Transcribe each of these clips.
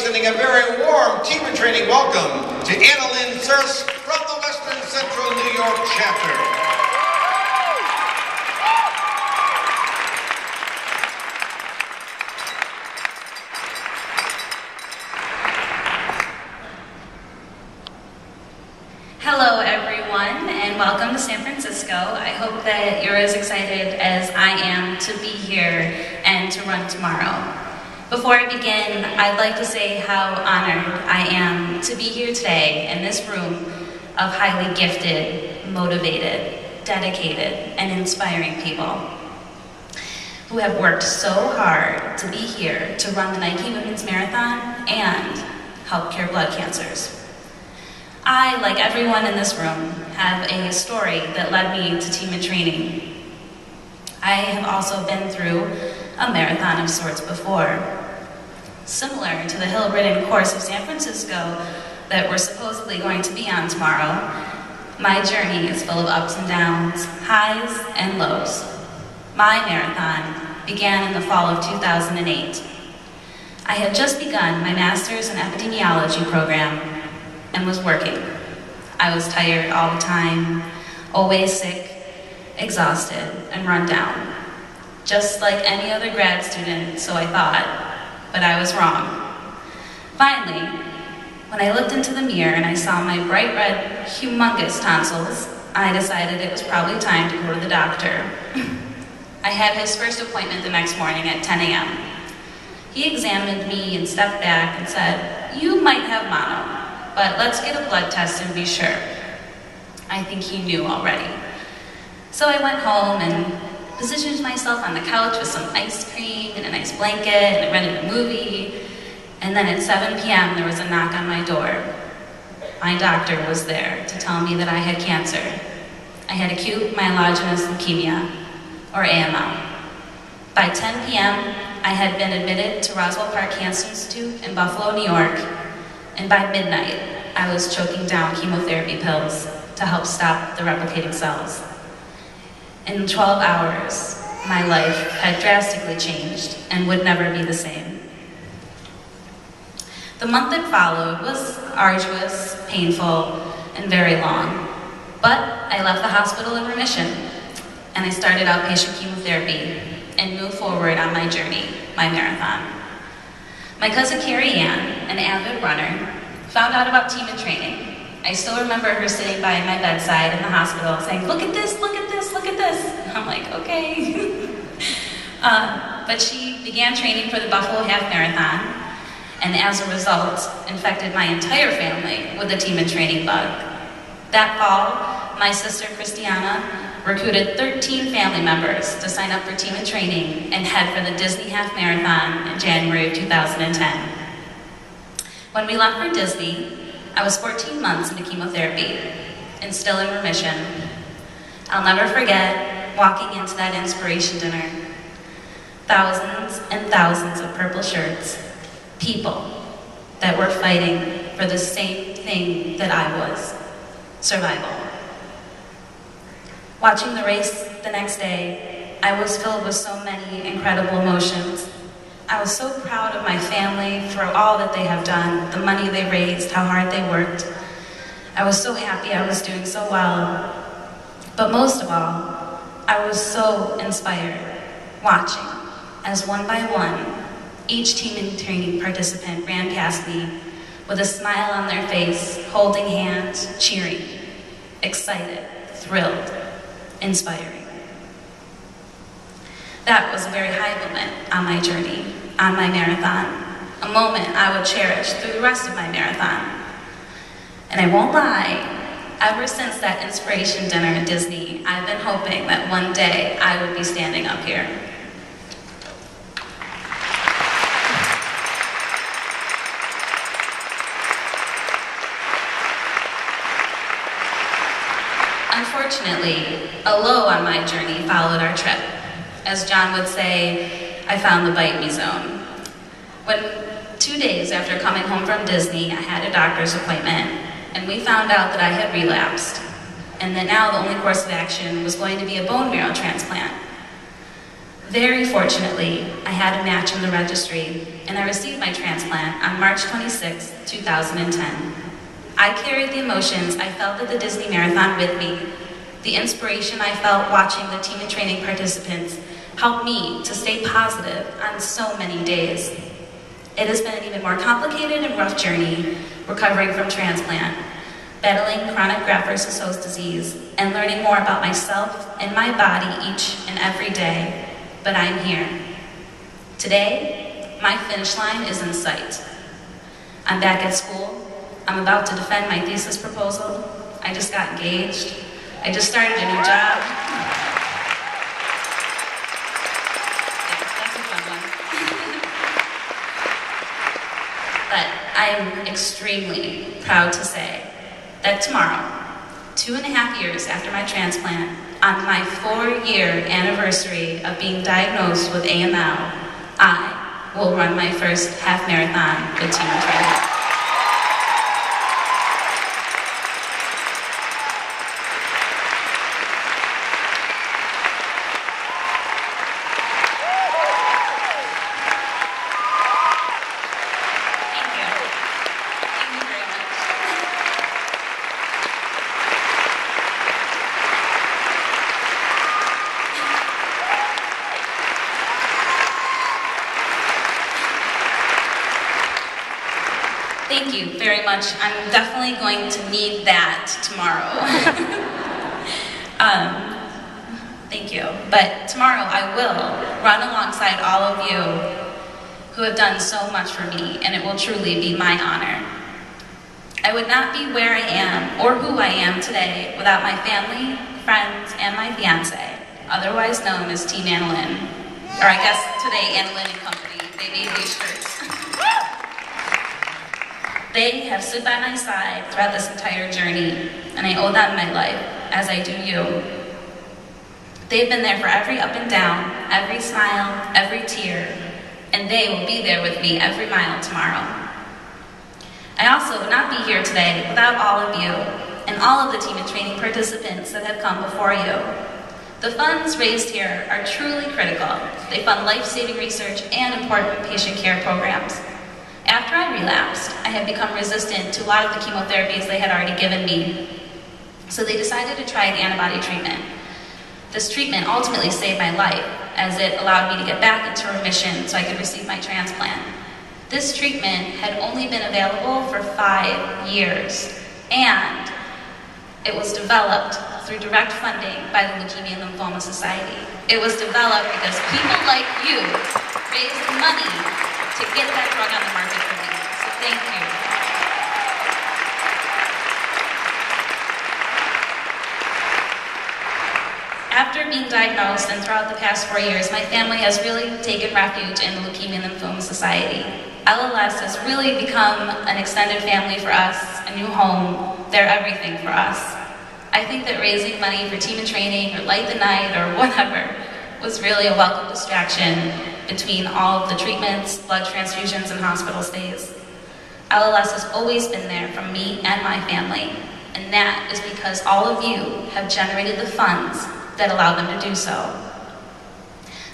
extending a very warm team in training welcome to AnnaLynn Surace from the Western Central New York chapter. Hello everyone, and welcome to San Francisco. I hope that you're as excited as I am to be here and to run tomorrow. Before I begin, I'd like to say how honored I am to be here today in this room of highly gifted, motivated, dedicated, and inspiring people who have worked so hard to be here to run the Nike Women's Marathon and help cure blood cancers. I, like everyone in this room, have a story that led me to team in training. I have also been through a marathon of sorts before. Similar to the hill-ridden course of San Francisco that we're supposedly going to be on tomorrow, my journey is full of ups and downs, highs and lows. My marathon began in the fall of 2008. I had just begun my master's in epidemiology program and was working. I was tired all the time, always sick, exhausted, and run down. Just like any other grad student, so I thought, but I was wrong. Finally, when I looked into the mirror and I saw my bright red, humongous tonsils, I decided it was probably time to go to the doctor. I had his first appointment the next morning at 10 a.m. He examined me and stepped back and said, "You might have mono, but let's get a blood test and be sure." I think he knew already. So I went home and positioned myself on the couch with some ice cream and a nice blanket, and I rented a movie. And then at 7 p.m. there was a knock on my door. My doctor was there to tell me that I had cancer. I had acute myelogenous leukemia, or AML. By 10 p.m. I had been admitted to Roswell Park Cancer Institute in Buffalo, New York, and by midnight, I was choking down chemotherapy pills to help stop the replicating cells. In 12 hours, my life had drastically changed and would never be the same. The month that followed was arduous, painful, and very long. But I left the hospital in remission, and I started outpatient chemotherapy and moved forward on my journey, my marathon. My cousin Carrie Ann, an avid runner, found out about team in training. I still remember her sitting by my bedside in the hospital saying, "Look at this, look at this, look at this." And I'm like, okay. But she began training for the Buffalo Half Marathon, and as a result, infected my entire family with the team in training bug. That fall, my sister Christiana recruited 13 family members to sign up for team in training and head for the Disney Half Marathon in January of 2010. When we left for Disney, I was 14 months into chemotherapy and still in remission. I'll never forget walking into that inspiration dinner. Thousands and thousands of purple shirts, people that were fighting for the same thing that I was, survival. Watching the race the next day, I was filled with so many incredible emotions. I was so proud of my family for all that they have done, the money they raised, how hard they worked. I was so happy I was doing so well. But most of all, I was so inspired watching as one by one, each team in training participant ran past me with a smile on their face, holding hands, cheering, excited, thrilled, inspiring. That was a very high moment on my journey, on my marathon, a moment I would cherish through the rest of my marathon. And I won't lie, ever since that inspiration dinner at Disney, I've been hoping that one day I would be standing up here. Unfortunately, a low on my journey followed our trip. As John would say, I found the bite me zone. When 2 days after coming home from Disney, I had a doctor's appointment, and we found out that I had relapsed, and that now the only course of action was going to be a bone marrow transplant. Very fortunately, I had a match in the registry, and I received my transplant on March 26, 2010. I carried the emotions I felt at the Disney Marathon with me. The inspiration I felt watching the team and training participants helped me to stay positive on so many days. It has been an even more complicated and rough journey recovering from transplant, battling chronic graft-versus-host disease, and learning more about myself and my body each and every day. But I'm here. Today, my finish line is in sight. I'm back at school. I'm about to defend my thesis proposal. I just got engaged. I just started a new job. That's a fun one. But I am extremely proud to say that tomorrow, 2.5 years after my transplant, on my 4-year anniversary of being diagnosed with AML, I will run my first half marathon with team and training. Thank you very much. I'm definitely going to need that tomorrow. Thank you. But tomorrow I will run alongside all of you who have done so much for me, and it will truly be my honor. I would not be where I am or who I am today without my family, friends, and my fiance, otherwise known as Team AnnaLynn. Or I guess today AnnaLynn and Company. They made these shirts. They have stood by my side throughout this entire journey, and I owe them my life, as I do you. They've been there for every up and down, every smile, every tear, and they will be there with me every mile tomorrow. I also would not be here today without all of you, and all of the team and training participants that have come before you. The funds raised here are truly critical. They fund life-saving research and important patient care programs. After I relapsed, I had become resistant to a lot of the chemotherapies they had already given me. So they decided to try an antibody treatment. This treatment ultimately saved my life, as it allowed me to get back into remission so I could receive my transplant. This treatment had only been available for 5 years, and it was developed through direct funding by the Leukemia and Lymphoma Society. It was developed because people like you raised money to get that drug on the market for me. So thank you. After being diagnosed and throughout the past 4 years, my family has really taken refuge in the Leukemia and Lymphoma Society. LLS has really become an extended family for us, a new home. They're everything for us. I think that raising money for team and training or Light the Night or whatever was really a welcome distraction between all of the treatments, blood transfusions, and hospital stays. LLS has always been there for me and my family, and that is because all of you have generated the funds that allow them to do so.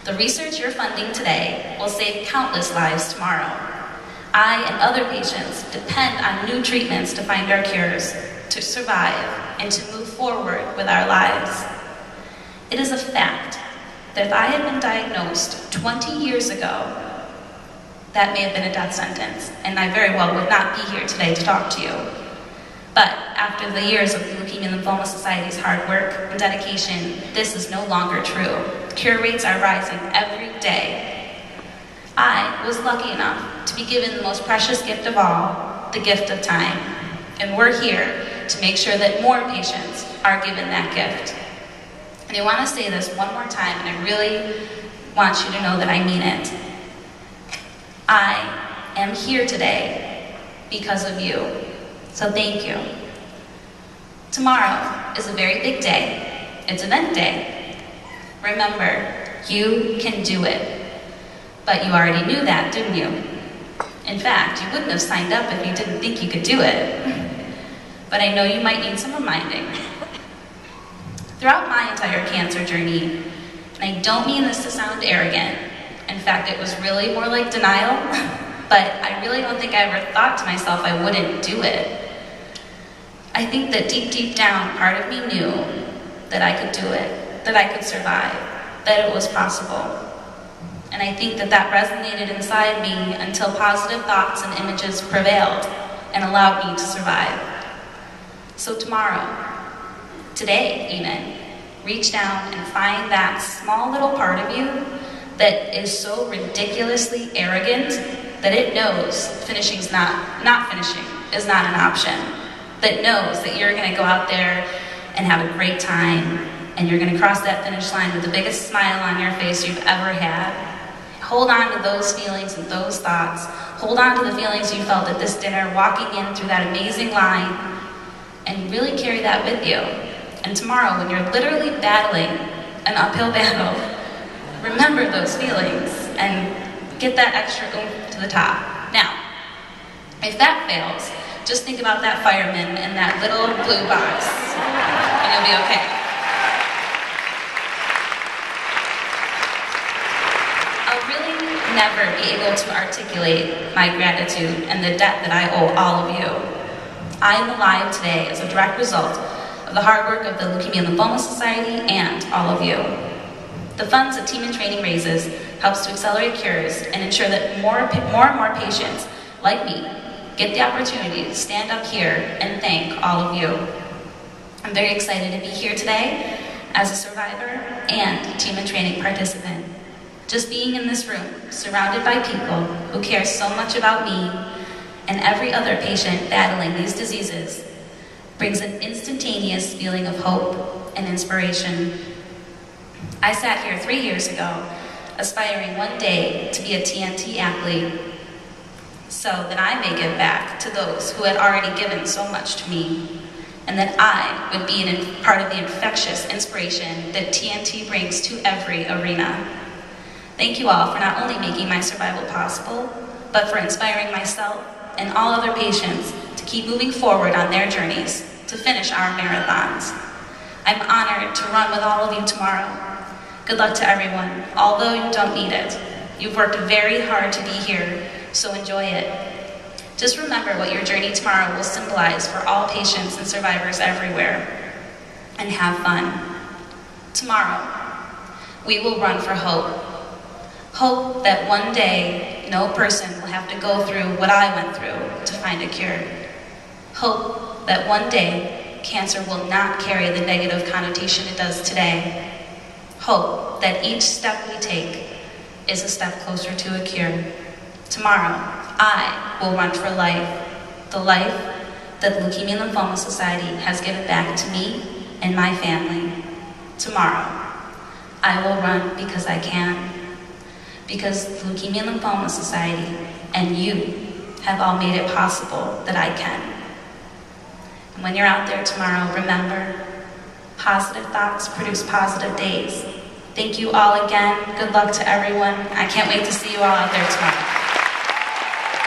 The research you're funding today will save countless lives tomorrow. I and other patients depend on new treatments to find our cures, to survive, and to move forward with our lives. It is a fact that if I had been diagnosed 20 years ago, that may have been a death sentence, and I very well would not be here today to talk to you. But after the years of the Leukemia and Lymphoma Society's hard work and dedication, this is no longer true. Cure rates are rising every day. I was lucky enough to be given the most precious gift of all, the gift of time. And we're here to make sure that more patients are given that gift. And I want to say this one more time, and I really want you to know that I mean it. I am here today because of you. So thank you. Tomorrow is a very big day. It's event day. Remember, you can do it. But you already knew that, didn't you? In fact, you wouldn't have signed up if you didn't think you could do it. But I know you might need some reminding. Throughout my entire cancer journey, And I don't mean this to sound arrogant. In fact, it was really more like denial, but I really don't think I ever thought to myself I wouldn't do it. I think that deep down, part of me knew that I could do it, that I could survive, that it was possible. And I think that that resonated inside me until positive thoughts and images prevailed and allowed me to survive. So tomorrow, today even, reach down and find that small little part of you that is so ridiculously arrogant that it knows finishing is not an option. That knows that you're gonna go out there and have a great time, and you're gonna cross that finish line with the biggest smile on your face you've ever had. Hold on to those feelings and those thoughts. Hold on to the feelings you felt at this dinner, walking in through that amazing line, and really carry that with you. And tomorrow, when you're literally battling an uphill battle, remember those feelings and get that extra oomph to the top. Now, if that fails, just think about that fireman in that little blue box, and you'll be okay. I'll really never be able to articulate my gratitude and the debt that I owe all of you. I am alive today as a direct result of the hard work of the Leukemia and Lymphoma Society and all of you. The funds that Team in Training raises helps to accelerate cures and ensure that more and more patients like me get the opportunity to stand up here and thank all of you. I'm very excited to be here today as a survivor and Team in Training participant. Just being in this room, surrounded by people who care so much about me and every other patient battling these diseases, brings an instantaneous feeling of hope and inspiration. I sat here 3 years ago, aspiring one day to be a TNT athlete, so that I may give back to those who had already given so much to me, and that I would be part of the infectious inspiration that TNT brings to every arena. Thank you all for not only making my survival possible, but for inspiring myself and all other patients to keep moving forward on their journeys to finish our marathons. I'm honored to run with all of you tomorrow. Good luck to everyone, although you don't need it. You've worked very hard to be here, so enjoy it. Just remember what your journey tomorrow will symbolize for all patients and survivors everywhere, and have fun. Tomorrow, we will run for hope. Hope that one day, no person will have to go through what I went through to find a cure. Hope that one day, cancer will not carry the negative connotation it does today. Hope that each step we take is a step closer to a cure. Tomorrow, I will run for life, the life that the Leukemia and Lymphoma Society has given back to me and my family. Tomorrow, I will run because I can, because the Leukemia and Lymphoma Society and you have all made it possible that I can. And when you're out there tomorrow, remember, positive thoughts produce positive days. Thank you all again. Good luck to everyone. I can't wait to see you all out there tomorrow.